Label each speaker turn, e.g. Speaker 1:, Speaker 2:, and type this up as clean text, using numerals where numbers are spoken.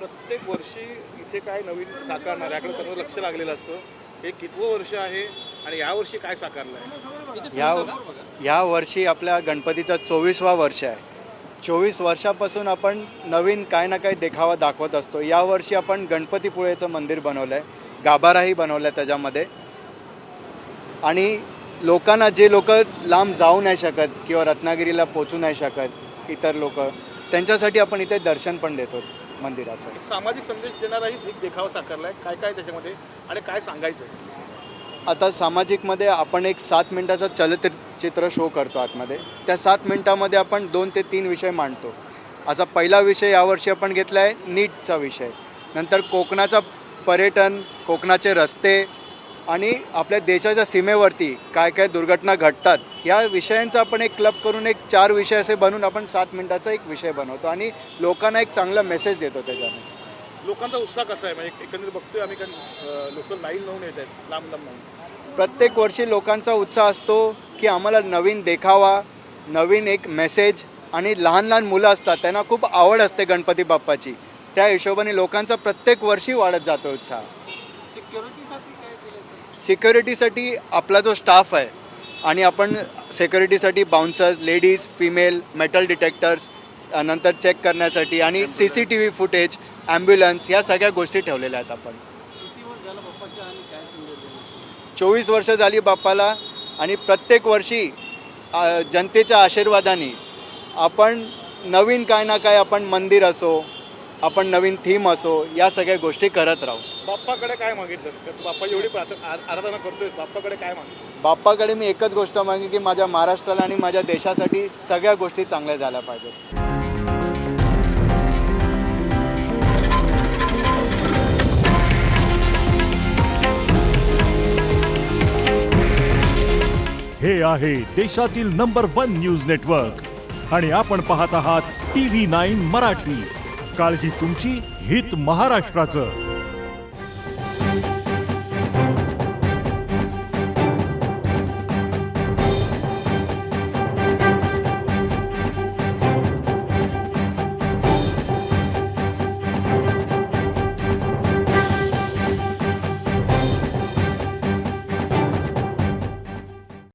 Speaker 1: प्रत्येक वर्षी इथे काय नवीन साकारणार याकडे सर्व लक्ष लागलेलं असतं. हे कितवं वर्ष आहे आणि यावर्षी काय साकारलं आहे?
Speaker 2: या वर्षी आपल्या गणपतीचा 24वा वर्ष आहे. 24 वर्षापासून आपण नवीन काय ना काय देखावा दाखवत असतो. यावर्षी आपण गणपतीपुळेचं मंदिर बनवलं आहे, गाभाराही बनवला आहे त्याच्यामध्ये. आणि लोकांना जे लोक लांब जाऊ नाही शकत किंवा रत्नागिरीला पोचू नाही शकत इतर लोक, त्यांच्यासाठी आपण इथे दर्शन पण देतो मंदिराचं.
Speaker 1: एक सामाजिक संदेश देणाराही एक देखावा साकारला आहे. काय काय त्याच्यामध्ये आणि काय सांगायचं आहे?
Speaker 2: आता सामाजिकमध्ये आपण एक 7 मिनिटाचा चलचित्र शो करतो आतमध्ये. त्या 7 मिनिटामध्ये आपण 2 ते 3 विषय मांडतो. असा पहिला विषय यावर्षी आपण घेतला आहे नीटचा विषय. नंतर कोकणाचा पर्यटन, कोकणाचे रस्ते आणि आपल्या देशाच्या सीमेवरती काय काय दुर्घटना घडतात या विषयांचा आपण एक क्लब करून एक 4 विषय असे बनवून आपण 7 मिनिटाचा एक विषय बनवतो आणि लोकांना एक चांगला मेसेज देतो त्याच्याने.
Speaker 1: लोकांचा उत्साह कसा आहे? म्हणजे एकंदरीत बघतोय आम्ही लोक लाईन लावून येत आहेत, लांब लांब लावून.
Speaker 2: प्रत्येक वर्षी लोकांचा उत्साह असतो की आम्हाला नवीन देखावा, नवीन एक मेसेज. आणि लहान लहान मुलं असतात, त्यांना खूप आवड असते गणपती बाप्पाची. त्या हिशोबाने लोकांचा प्रत्येक वर्षी वाढत जातो उत्साह. सिक्युरिटीसाठी आपला जो स्टाफ आहे आणि आपण सिक्युरिटीसाठी bouncers, ladies, female, metal detectors, नंतर चेक करण्यासाठी आणि CCTV फुटेज, ॲम्ब्युलन्स या सगळ्या गोष्टी ठेवलेल्या आहेत आपण. 24 वर्ष झाली बाप्पाला आणि प्रत्येक वर्षी जनतेच्या आशीर्वादाने आपण नवीन काय ना काय, आपण मंदिर असो, आपण नवीन थीम असो, या सगळ्या गोष्टी करत राहू.
Speaker 1: बाप्पाकडे काय मागितलंस? बाप्पा एवढी आराधना करतोयस, बाप्पाकडे काय मागितलं?
Speaker 2: बाप्पाकडे मी एकच गोष्ट मागितली की माझ्या महाराष्ट्राला आणि माझ्या देशासाठी सगळ्या गोष्टी चांगल्या झाल्या पाहिजेत.
Speaker 3: हे आहे देशातील नंबर 1 न्यूज नेटवर्क आणि आपण पाहत आहात TV9 मराठी. काळजी तुमची, हित महाराष्ट्राचं.